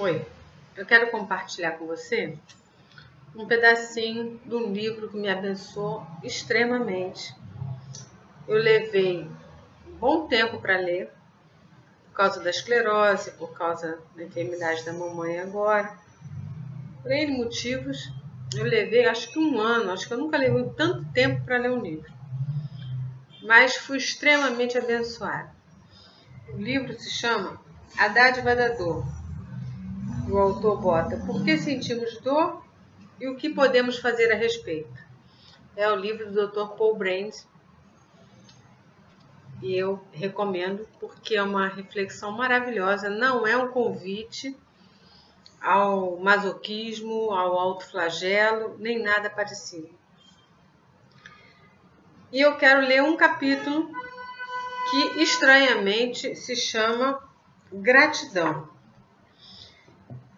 Oi, eu quero compartilhar com você um pedacinho de um livro que me abençoou extremamente. Eu levei um bom tempo para ler, por causa da esclerose, por causa da enfermidade da mamãe agora. Por N motivos, eu levei acho que um ano, acho que eu nunca levei tanto tempo para ler um livro. Mas fui extremamente abençoada. O livro se chama A Dádiva da Dor. O autor bota Por que sentimos dor e o que podemos fazer a respeito. É o livro do Dr. Paul Brands e eu recomendo porque é uma reflexão maravilhosa, não é um convite ao masoquismo, ao autoflagelo, nem nada parecido. E eu quero ler um capítulo que estranhamente se chama Gratidão.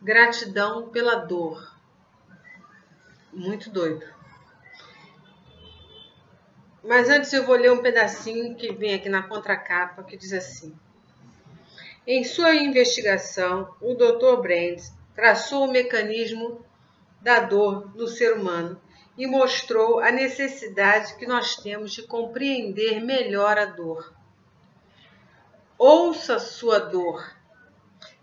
Gratidão pela dor. Muito doido. Mas antes eu vou ler um pedacinho que vem aqui na contracapa, que diz assim. Em sua investigação, o Dr. Brands traçou o mecanismo da dor no ser humano e mostrou a necessidade que nós temos de compreender melhor a dor. Ouça sua dor.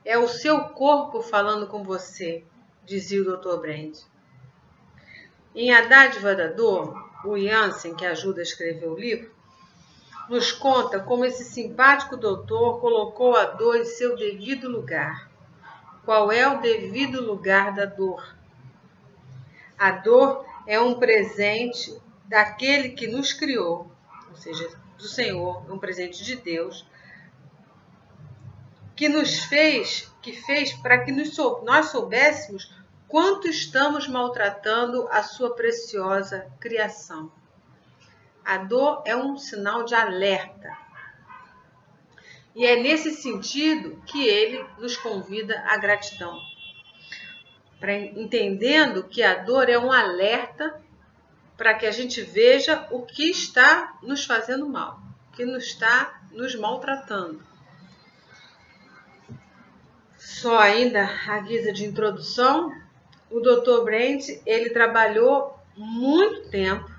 É o seu corpo falando com você, dizia o Dr. Brands. Em A Dádiva da Dor, o Jansen, que ajuda a escrever o livro, nos conta como esse simpático doutor colocou a dor em seu devido lugar. Qual é o devido lugar da dor? A dor é um presente daquele que nos criou, ou seja, do Senhor, um presente de Deus, que nos fez para que nós soubéssemos quanto estamos maltratando a sua preciosa criação. A dor é um sinal de alerta. E é nesse sentido que ele nos convida à gratidão. Entendendo que a dor é um alerta para que a gente veja o que está nos fazendo mal, o que está nos maltratando. Só ainda à guisa de introdução, o Dr. Brands, ele trabalhou muito tempo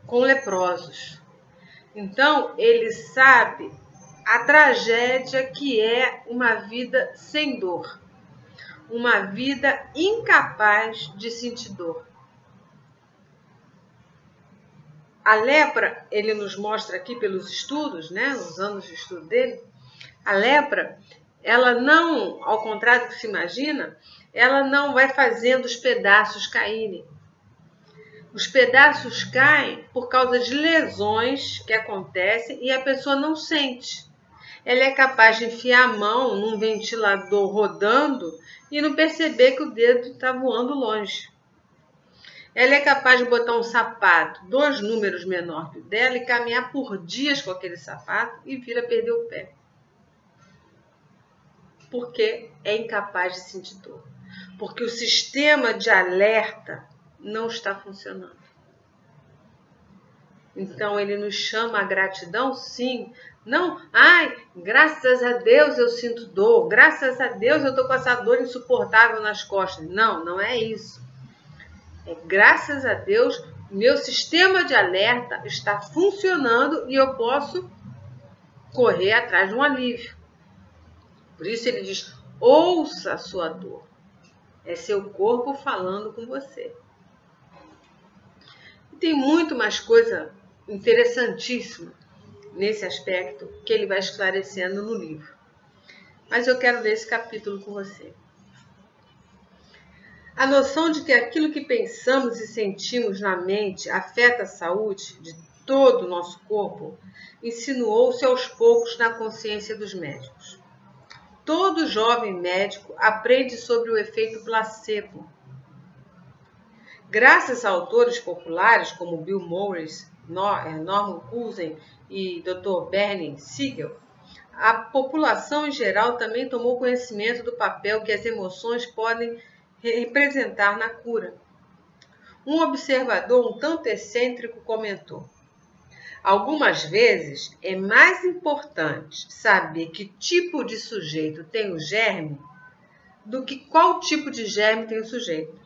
com leprosos. Então, ele sabe a tragédia que é uma vida sem dor, uma vida incapaz de sentir dor. A lepra, ele nos mostra aqui pelos estudos, né, os anos de estudo dele, a lepra, ela não, ao contrário do que se imagina, ela não vai fazendo os pedaços caírem. Os pedaços caem por causa de lesões que acontecem e a pessoa não sente. Ela é capaz de enfiar a mão num ventilador rodando e não perceber que o dedo está voando longe. Ela é capaz de botar um sapato 2 números menor que o dela e caminhar por dias com aquele sapato e vir a perder o pé. Porque é incapaz de sentir dor. Porque o sistema de alerta não está funcionando. Então, ele nos chama a gratidão, sim. Não, graças a Deus eu sinto dor. Graças a Deus eu estou com essa dor insuportável nas costas. Não, não é isso. É graças a Deus, meu sistema de alerta está funcionando e eu posso correr atrás de um alívio. Por isso ele diz, ouça a sua dor. É seu corpo falando com você. E tem muito mais coisa interessantíssima nesse aspecto que ele vai esclarecendo no livro. Mas eu quero ler esse capítulo com você. A noção de que aquilo que pensamos e sentimos na mente afeta a saúde de todo o nosso corpo insinuou-se aos poucos na consciência dos médicos. Todo jovem médico aprende sobre o efeito placebo. Graças a autores populares como Bill Morris, Norman Cousins e Dr. Bernie Siegel, a população em geral também tomou conhecimento do papel que as emoções podem representar na cura. Um observador um tanto excêntrico comentou: algumas vezes é mais importante saber que tipo de sujeito tem o germe do que qual tipo de germe tem o sujeito.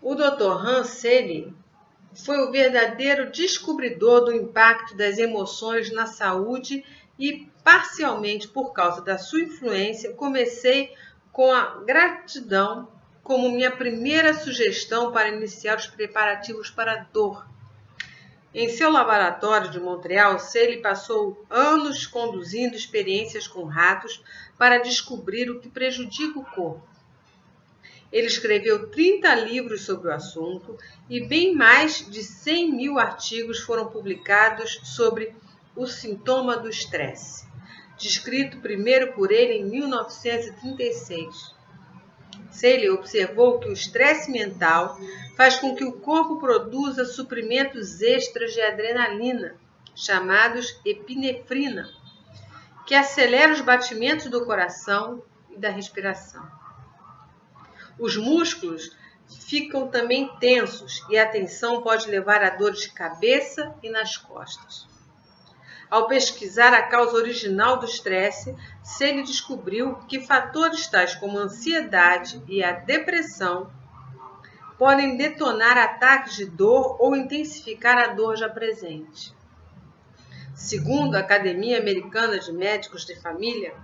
O Dr. Hans Selye foi o verdadeiro descobridor do impacto das emoções na saúde e, parcialmente por causa da sua influência, comecei com a gratidão como minha primeira sugestão para iniciar os preparativos para a dor. Em seu laboratório de Montreal, Selye passou anos conduzindo experiências com ratos para descobrir o que prejudica o corpo. Ele escreveu 30 livros sobre o assunto e bem mais de 100 mil artigos foram publicados sobre o sintoma do estresse, descrito primeiro por ele em 1936. Selye observou que o estresse mental faz com que o corpo produza suprimentos extras de adrenalina, chamados epinefrina, que acelera os batimentos do coração e da respiração. Os músculos ficam também tensos e a tensão pode levar a dores de cabeça e nas costas. Ao pesquisar a causa original do estresse, Selye descobriu que fatores tais como a ansiedade e a depressão podem detonar ataques de dor ou intensificar a dor já presente. Segundo a Academia Americana de Médicos de Família,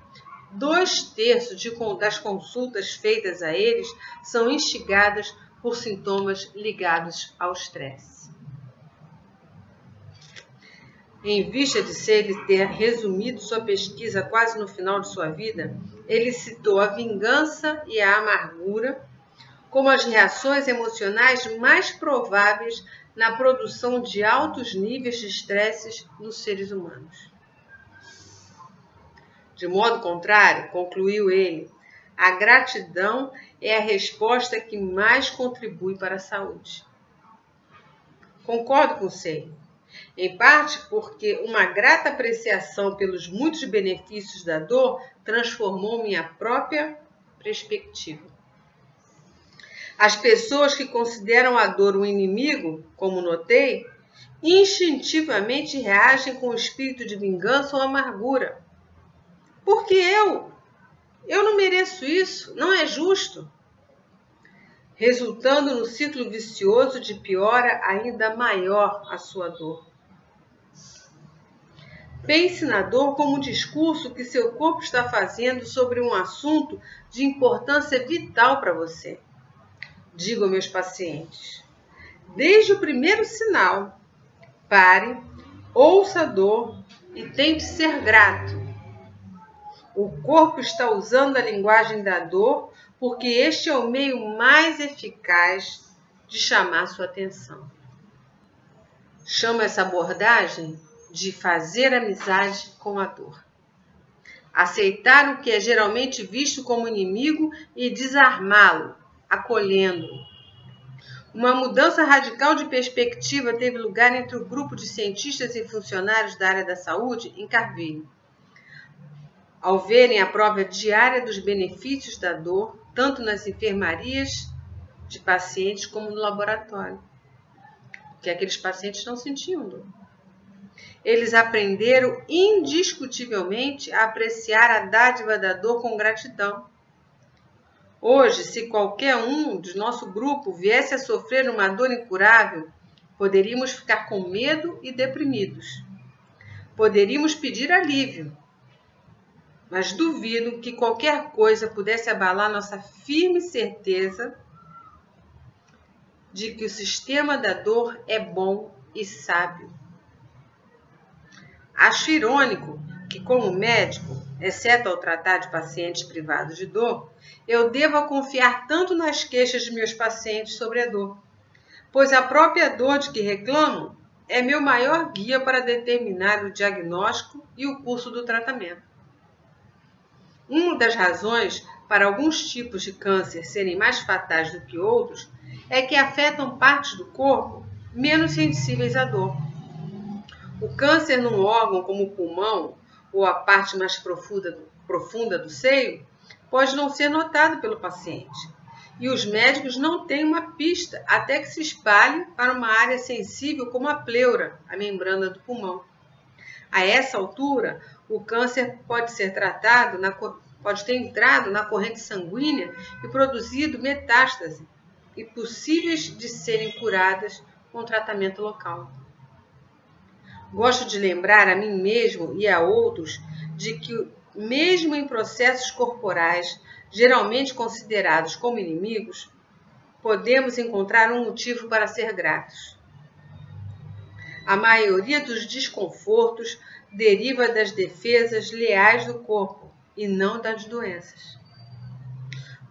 2/3 das consultas feitas a eles são instigadas por sintomas ligados ao estresse. Em vista de Selye ter resumido sua pesquisa quase no final de sua vida, ele citou a vingança e a amargura como as reações emocionais mais prováveis na produção de altos níveis de estresse nos seres humanos. De modo contrário, concluiu ele, a gratidão é a resposta que mais contribui para a saúde. Concordo com Selye. Em parte porque uma grata apreciação pelos muitos benefícios da dor transformou minha própria perspectiva. As pessoas que consideram a dor um inimigo, como notei, instintivamente reagem com o espírito de vingança ou amargura. Porque eu não mereço isso, não é justo. Resultando no ciclo vicioso de piora ainda maior a sua dor. Pense na dor como um discurso que seu corpo está fazendo sobre um assunto de importância vital para você. Digo aos meus pacientes, desde o primeiro sinal, pare, ouça a dor e tente ser grato. O corpo está usando a linguagem da dor porque este é o meio mais eficaz de chamar sua atenção. Chamo essa abordagem de fazer amizade com a dor. Aceitar o que é geralmente visto como inimigo e desarmá-lo, acolhendo-o. Uma mudança radical de perspectiva teve lugar entre o grupo de cientistas e funcionários da área da saúde em Carvilho, ao verem a prova diária dos benefícios da dor, tanto nas enfermarias de pacientes como no laboratório, porque aqueles pacientes não sentiam dor. Eles aprenderam indiscutivelmente a apreciar a dádiva da dor com gratidão. Hoje, se qualquer um de nosso grupo viesse a sofrer uma dor incurável, poderíamos ficar com medo e deprimidos. Poderíamos pedir alívio, mas duvido que qualquer coisa pudesse abalar nossa firme certeza de que o sistema da dor é bom e sábio. Acho irônico que, como médico, exceto ao tratar de pacientes privados de dor, eu deva confiar tanto nas queixas de meus pacientes sobre a dor, pois a própria dor de que reclamam é meu maior guia para determinar o diagnóstico e o curso do tratamento. Uma das razões para alguns tipos de câncer serem mais fatais do que outros é que afetam partes do corpo menos sensíveis à dor. O câncer num órgão como o pulmão ou a parte mais profunda do seio pode não ser notado pelo paciente. E os médicos não têm uma pista até que se espalhe para uma área sensível como a pleura, a membrana do pulmão. A essa altura, o câncer pode ser tratado, pode ter entrado na corrente sanguínea e produzido metástase, e possíveis de serem curadas com tratamento local. Gosto de lembrar a mim mesmo e a outros de que, mesmo em processos corporais geralmente considerados como inimigos, podemos encontrar um motivo para ser gratos. A maioria dos desconfortos deriva das defesas leais do corpo e não das doenças.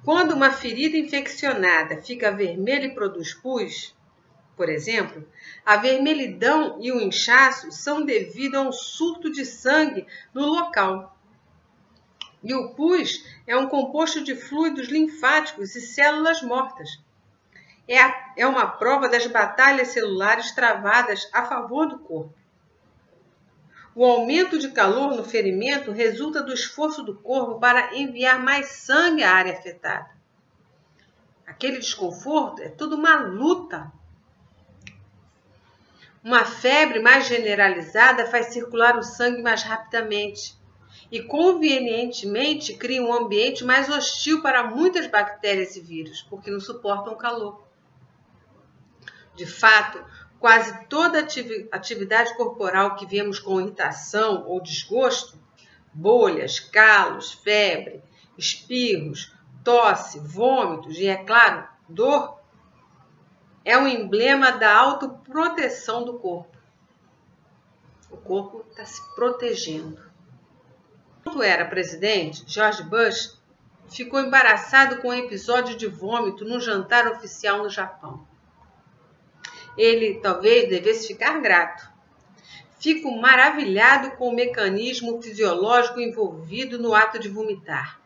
Quando uma ferida infeccionada fica vermelha e produz pus, por exemplo, a vermelhidão e o inchaço são devido a um surto de sangue no local. E o pus é um composto de fluidos linfáticos e células mortas. É uma prova das batalhas celulares travadas a favor do corpo. O aumento de calor no ferimento resulta do esforço do corpo para enviar mais sangue à área afetada. Aquele desconforto é tudo uma luta. Uma febre mais generalizada faz circular o sangue mais rapidamente e, convenientemente, cria um ambiente mais hostil para muitas bactérias e vírus, porque não suportam o calor. De fato, quase toda atividade corporal que vemos com irritação ou desgosto, bolhas, calos, febre, espirros, tosse, vômitos e, é claro, dor, é um emblema da autoproteção do corpo. O corpo está se protegendo. Quando era presidente, George Bush ficou embaraçado com um episódio de vômito num jantar oficial no Japão. Ele talvez devesse ficar grato. Fico maravilhado com o mecanismo fisiológico envolvido no ato de vomitar,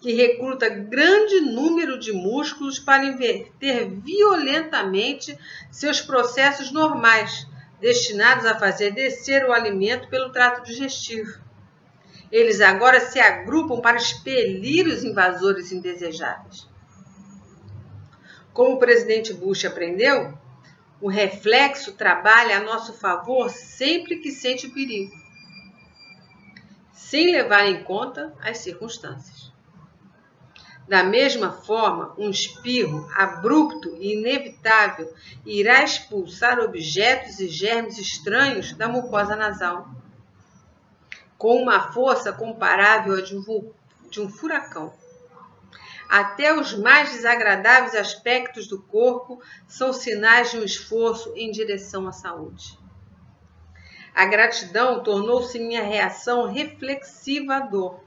que recruta grande número de músculos para inverter violentamente seus processos normais, destinados a fazer descer o alimento pelo trato digestivo. Eles agora se agrupam para expelir os invasores indesejáveis. Como o presidente Bush aprendeu, o reflexo trabalha a nosso favor sempre que sente o perigo, sem levar em conta as circunstâncias. Da mesma forma, um espirro abrupto e inevitável irá expulsar objetos e germes estranhos da mucosa nasal, com uma força comparável à de um furacão. Até os mais desagradáveis aspectos do corpo são sinais de um esforço em direção à saúde. A gratidão tornou-se minha reação reflexiva à dor,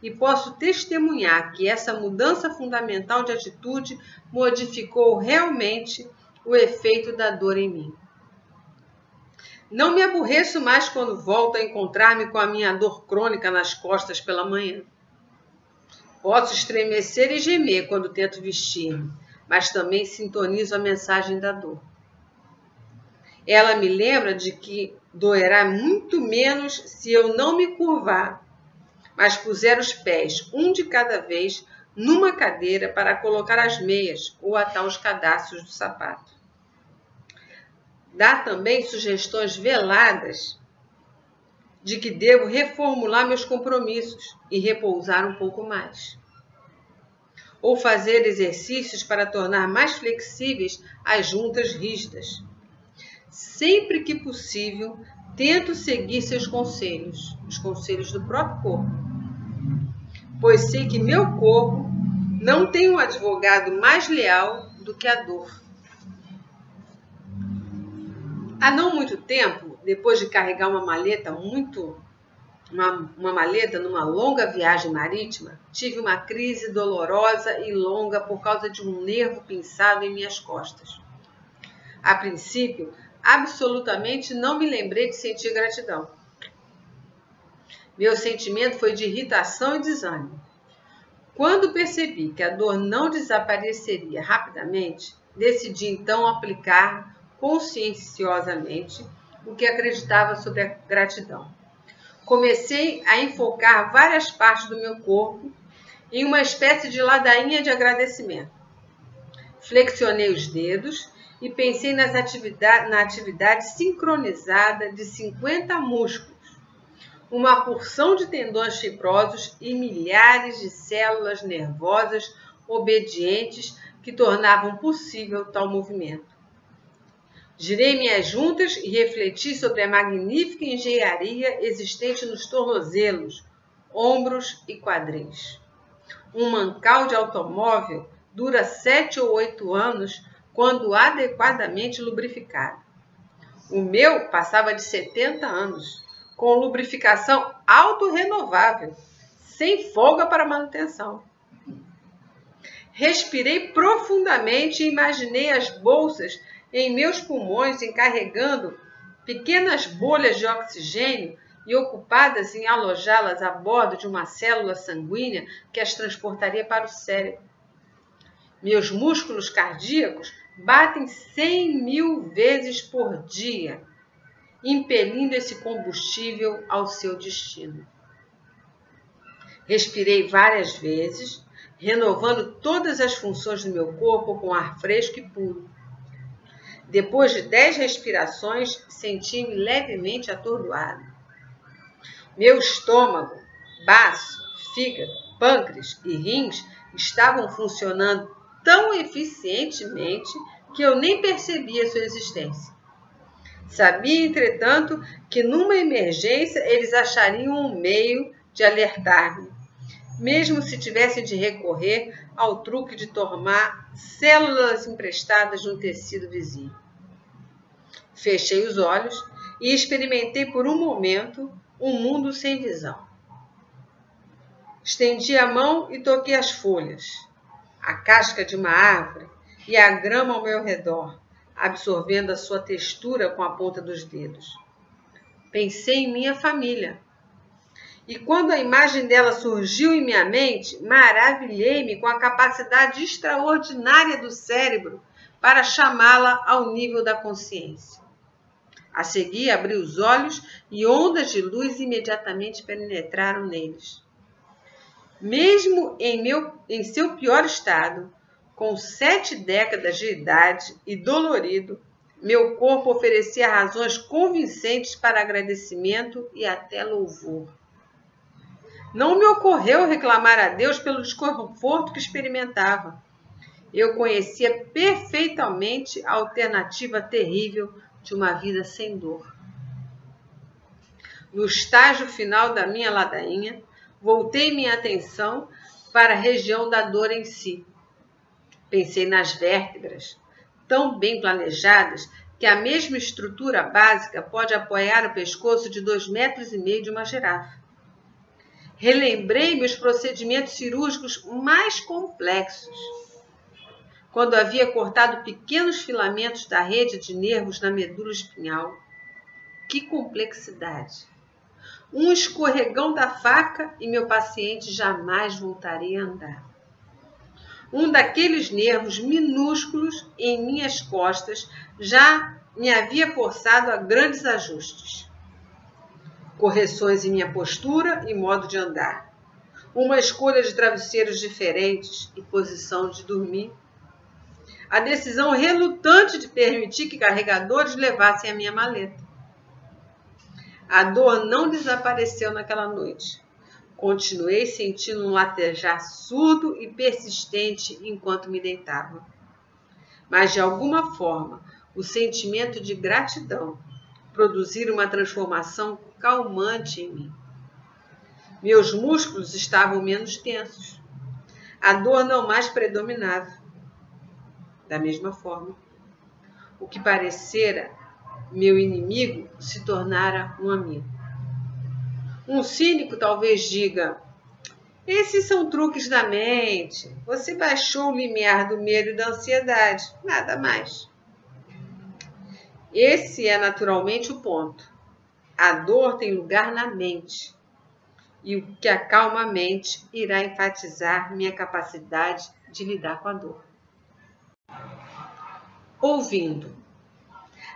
e posso testemunhar que essa mudança fundamental de atitude modificou realmente o efeito da dor em mim. Não me aborreço mais quando volto a encontrar-me com a minha dor crônica nas costas pela manhã. Posso estremecer e gemer quando tento vestir-me, mas também sintonizo a mensagem da dor. Ela me lembra de que doerá muito menos se eu não me curvar, mas puser os pés, um de cada vez, numa cadeira para colocar as meias ou atar os cadastros do sapato. Dá também sugestões veladas de que devo reformular meus compromissos e repousar um pouco mais. Ou fazer exercícios para tornar mais flexíveis as juntas rígidas. Sempre que possível, tento seguir seus conselhos, os conselhos do próprio corpo, pois sei que meu corpo não tem um advogado mais leal do que a dor. Há não muito tempo, depois de carregar uma maleta numa longa viagem marítima, tive uma crise dolorosa e longa por causa de um nervo pinçado em minhas costas. A princípio, absolutamente não me lembrei de sentir gratidão. Meu sentimento foi de irritação e desânimo. Quando percebi que a dor não desapareceria rapidamente, decidi então aplicar conscienciosamente o que acreditava sobre a gratidão. Comecei a enfocar várias partes do meu corpo em uma espécie de ladainha de agradecimento. Flexionei os dedos e pensei na atividade sincronizada de 50 músculos, uma porção de tendões fibrosos e milhares de células nervosas obedientes que tornavam possível tal movimento. Girei minhas juntas e refleti sobre a magnífica engenharia existente nos tornozelos, ombros e quadris. Um mancal de automóvel dura 7 ou 8 anos quando adequadamente lubrificado. O meu passava de 70 anos, com lubrificação autorrenovável, sem folga para manutenção. Respirei profundamente e imaginei as bolsas em meus pulmões encarregando pequenas bolhas de oxigênio e ocupadas em alojá-las a bordo de uma célula sanguínea que as transportaria para o cérebro. Meus músculos cardíacos batem 100.000 vezes por dia, impelindo esse combustível ao seu destino. Respirei várias vezes, renovando todas as funções do meu corpo com ar fresco e puro. Depois de 10 respirações, senti-me levemente atordoado. Meu estômago, baço, fígado, pâncreas e rins estavam funcionando tão eficientemente que eu nem percebia sua existência. Sabia, entretanto, que numa emergência eles achariam um meio de alertar-me, mesmo se tivessem de recorrer ao truque de tomar células emprestadas de um tecido vizinho. Fechei os olhos e experimentei por um momento um mundo sem visão. Estendi a mão e toquei as folhas, a casca de uma árvore e a grama ao meu redor, absorvendo a sua textura com a ponta dos dedos. Pensei em minha família. E quando a imagem dela surgiu em minha mente, maravilhei-me com a capacidade extraordinária do cérebro para chamá-la ao nível da consciência. A seguir, abri os olhos e ondas de luz imediatamente penetraram neles. Mesmo em seu pior estado, com 7 décadas de idade e dolorido, meu corpo oferecia razões convincentes para agradecimento e até louvor. Não me ocorreu reclamar a Deus pelo desconforto que experimentava. Eu conhecia perfeitamente a alternativa terrível de uma vida sem dor. No estágio final da minha ladainha, voltei minha atenção para a região da dor em si. Pensei nas vértebras, tão bem planejadas que a mesma estrutura básica pode apoiar o pescoço de 2,5 metros de uma girafa. Relembrei-me os procedimentos cirúrgicos mais complexos, quando havia cortado pequenos filamentos da rede de nervos na medula espinhal. Que complexidade! Um escorregão da faca e meu paciente jamais voltaria a andar. Um daqueles nervos minúsculos em minhas costas já me havia forçado a grandes ajustes. Correções em minha postura e modo de andar. Uma escolha de travesseiros diferentes e posição de dormir. A decisão relutante de permitir que carregadores levassem a minha maleta. A dor não desapareceu naquela noite. Continuei sentindo um latejar surdo e persistente enquanto me deitava. Mas, de alguma forma, o sentimento de gratidão produziu uma transformação calmante em mim. Meus músculos estavam menos tensos. A dor não mais predominava. Da mesma forma, o que parecera meu inimigo se tornara um amigo. Um cínico talvez diga: esses são truques da mente. Você baixou o limiar do medo e da ansiedade. Nada mais. Esse é naturalmente o ponto. A dor tem lugar na mente. E o que acalma a mente irá enfatizar minha capacidade de lidar com a dor. Ouvindo.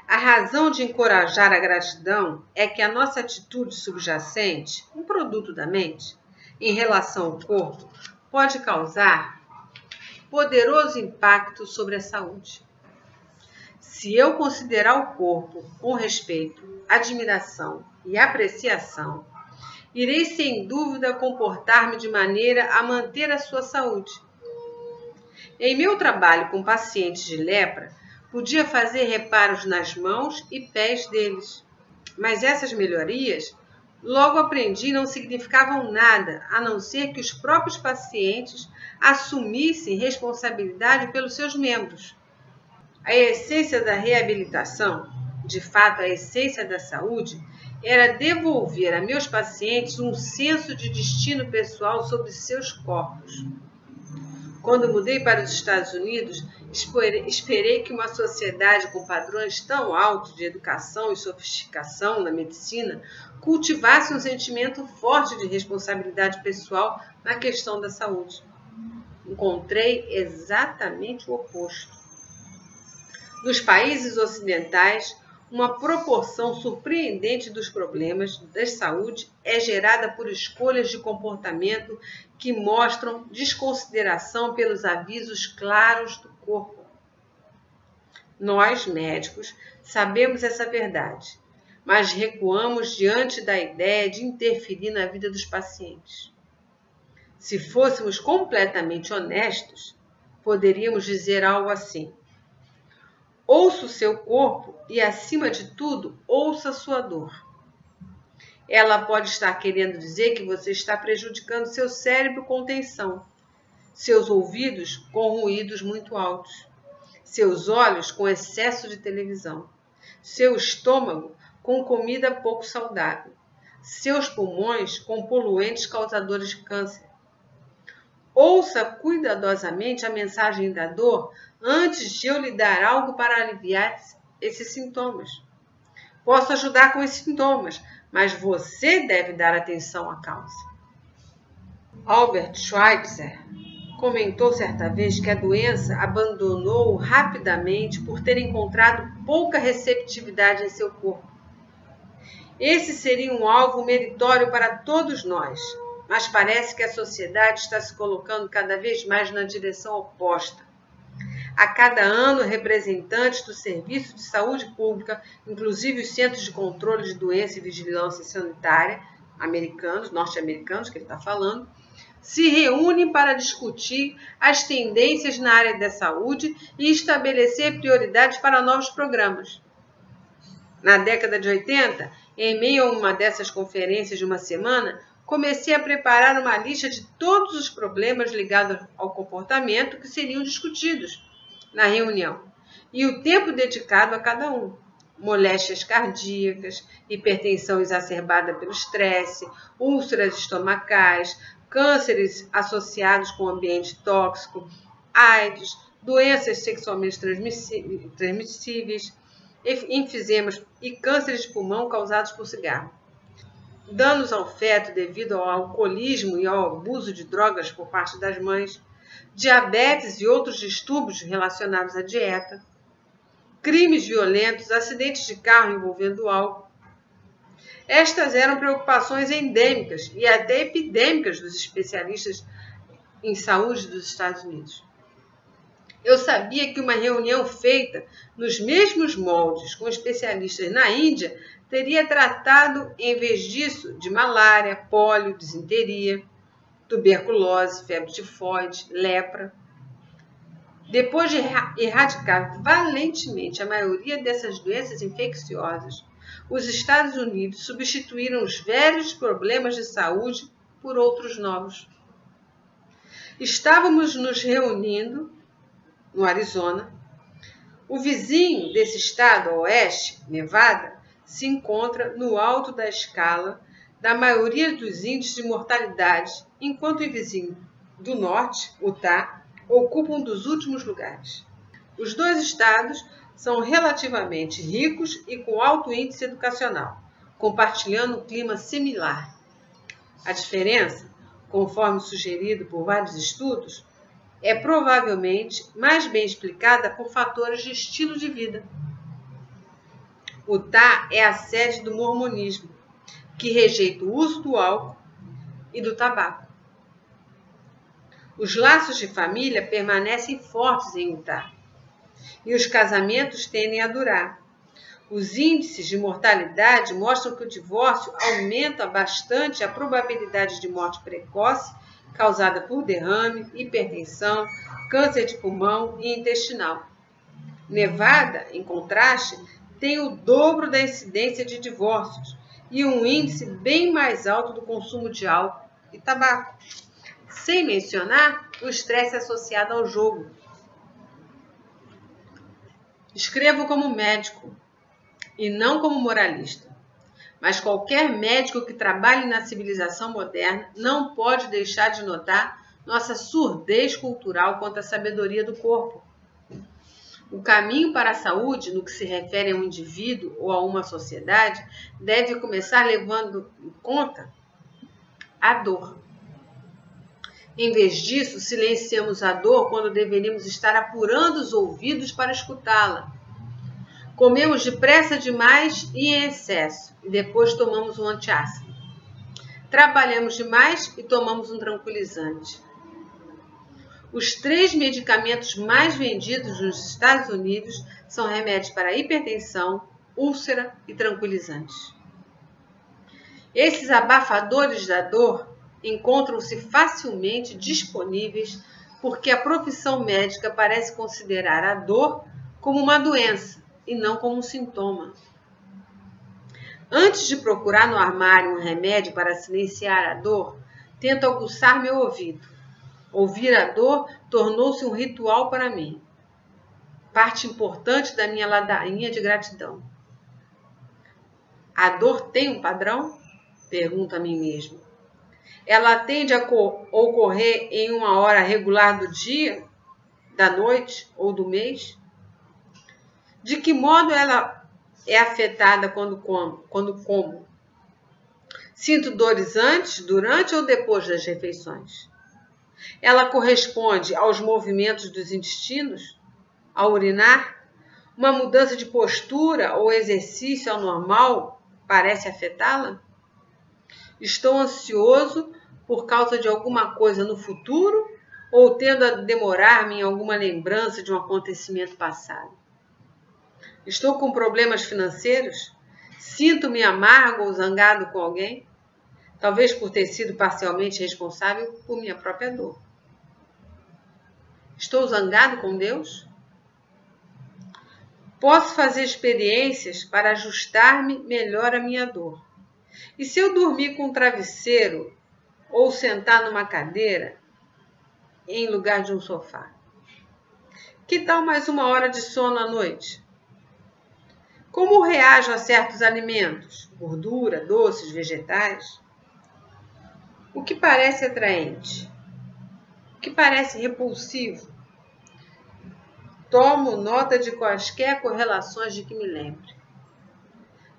A razão de encorajar a gratidão é que a nossa atitude subjacente, um produto da mente, em relação ao corpo, pode causar poderoso impacto sobre a saúde. Se eu considerar o corpo com respeito, admiração e apreciação, irei sem dúvida comportar-me de maneira a manter a sua saúde. Em meu trabalho com pacientes de lepra, podia fazer reparos nas mãos e pés deles. Mas essas melhorias, logo aprendi, não significavam nada, a não ser que os próprios pacientes assumissem responsabilidade pelos seus membros. A essência da reabilitação, de fato a essência da saúde, era devolver a meus pacientes um senso de destino pessoal sobre seus corpos. Quando mudei para os Estados Unidos, esperei que uma sociedade com padrões tão altos de educação e sofisticação na medicina cultivasse um sentimento forte de responsabilidade pessoal na questão da saúde. Encontrei exatamente o oposto. Nos países ocidentais, uma proporção surpreendente dos problemas da saúde é gerada por escolhas de comportamento que mostram desconsideração pelos avisos claros do corpo. Nós, médicos, sabemos essa verdade, mas recuamos diante da ideia de interferir na vida dos pacientes. Se fôssemos completamente honestos, poderíamos dizer algo assim: ouça o seu corpo e, acima de tudo, ouça a sua dor. Ela pode estar querendo dizer que você está prejudicando seu cérebro com tensão, seus ouvidos com ruídos muito altos, seus olhos com excesso de televisão, seu estômago com comida pouco saudável, seus pulmões com poluentes causadores de câncer. Ouça cuidadosamente a mensagem da dor antes de eu lhe dar algo para aliviar esses sintomas. Posso ajudar com esses sintomas, mas você deve dar atenção à causa. Albert Schweitzer comentou certa vez que a doença abandonou-o rapidamente por ter encontrado pouca receptividade em seu corpo. Esse seria um alvo meritório para todos nós, mas parece que a sociedade está se colocando cada vez mais na direção oposta. A cada ano, representantes do Serviço de Saúde Pública, inclusive os Centros de Controle de Doença e Vigilância Sanitária norte-americanos, que ele está falando, se reúnem para discutir as tendências na área da saúde e estabelecer prioridades para novos programas. Na década de 80, em meio a uma dessas conferências de uma semana, comecei a preparar uma lista de todos os problemas ligados ao comportamento que seriam discutidos na reunião e o tempo dedicado a cada um. Moléstias cardíacas, hipertensão exacerbada pelo estresse, úlceras estomacais, cânceres associados com ambiente tóxico, AIDS, doenças sexualmente transmissíveis, enfisemas e cânceres de pulmão causados por cigarro. Danos ao feto devido ao alcoolismo e ao abuso de drogas por parte das mães, diabetes e outros distúrbios relacionados à dieta, crimes violentos, acidentes de carro envolvendo álcool. Estas eram preocupações endêmicas e até epidêmicas dos especialistas em saúde dos Estados Unidos. Eu sabia que uma reunião feita nos mesmos moldes com especialistas na Índia teria tratado, em vez disso, de malária, pólio, disenteria, tuberculose, febre tifoide, lepra. Depois de erradicar valentemente a maioria dessas doenças infecciosas, os Estados Unidos substituíram os velhos problemas de saúde por outros novos. Estávamos nos reunindo no Arizona. O vizinho desse estado, a oeste, Nevada, se encontra no alto da escala da maioria dos índices de mortalidade, enquanto o vizinho do norte, Utah, ocupa um dos últimos lugares. Os dois estados são relativamente ricos e com alto índice educacional, compartilhando um clima similar. A diferença, conforme sugerido por vários estudos, é provavelmente mais bem explicada por fatores de estilo de vida. Utah é a sede do mormonismo, que rejeita o uso do álcool e do tabaco. Os laços de família permanecem fortes em Utah. e os casamentos tendem a durar. Os índices de mortalidade mostram que o divórcio aumenta bastante a probabilidade de morte precoce causada por derrame, hipertensão, câncer de pulmão e intestinal. Nevada, em contraste, tem o dobro da incidência de divórcios e um índice bem mais alto do consumo de álcool e tabaco, sem mencionar o estresse associado ao jogo. Escrevo como médico e não como moralista, mas qualquer médico que trabalhe na civilização moderna não pode deixar de notar nossa surdez cultural quanto à sabedoria do corpo. O caminho para a saúde, no que se refere a um indivíduo ou a uma sociedade, deve começar levando em conta a dor. Em vez disso, silenciamos a dor quando deveríamos estar apurando os ouvidos para escutá-la. Comemos depressa demais e em excesso, e depois tomamos um antiácido. Trabalhamos demais e tomamos um tranquilizante. Os 3 medicamentos mais vendidos nos Estados Unidos são remédios para hipertensão, úlcera e tranquilizantes. Esses abafadores da dor encontram-se facilmente disponíveis porque a profissão médica parece considerar a dor como uma doença e não como um sintoma. Antes de procurar no armário um remédio para silenciar a dor, tento aguçar meu ouvido. Ouvir a dor tornou-se um ritual para mim, parte importante da minha ladainha de gratidão. A dor tem um padrão? Pergunto a mim mesmo. Ela tende a ocorrer em uma hora regular do dia, da noite ou do mês? De que modo ela é afetada quando como? Sinto dores antes, durante ou depois das refeições? Ela corresponde aos movimentos dos intestinos? Ao urinar? Uma mudança de postura ou exercício ao normal parece afetá-la? Estou ansioso por causa de alguma coisa no futuro ou tendo a demorar-me em alguma lembrança de um acontecimento passado? Estou com problemas financeiros? Sinto-me amargo ou zangado com alguém? Talvez por ter sido parcialmente responsável por minha própria dor. Estou zangado com Deus? Posso fazer experiências para ajustar-me melhor à minha dor. E se eu dormir com um travesseiro ou sentar numa cadeira em lugar de um sofá? Que tal mais 1 hora de sono à noite? Como reajo a certos alimentos? Gordura, doces, vegetais? O que parece atraente? O que parece repulsivo? Tomo nota de quaisquer correlações de que me lembre.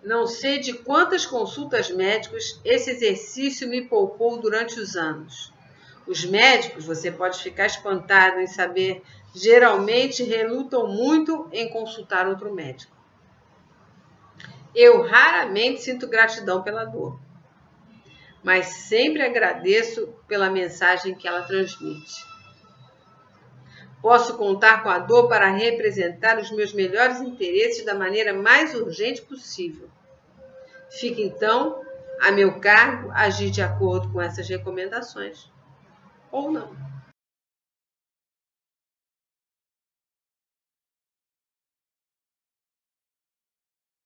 Não sei de quantas consultas médicas esse exercício me poupou durante os anos. Os médicos, você pode ficar espantado em saber, geralmente relutam muito em consultar outro médico. Eu raramente sinto gratidão pela dor, mas sempre agradeço pela mensagem que ela transmite. Posso contar com a dor para representar os meus melhores interesses da maneira mais urgente possível. Fica então a meu cargo agir de acordo com essas recomendações, ou não.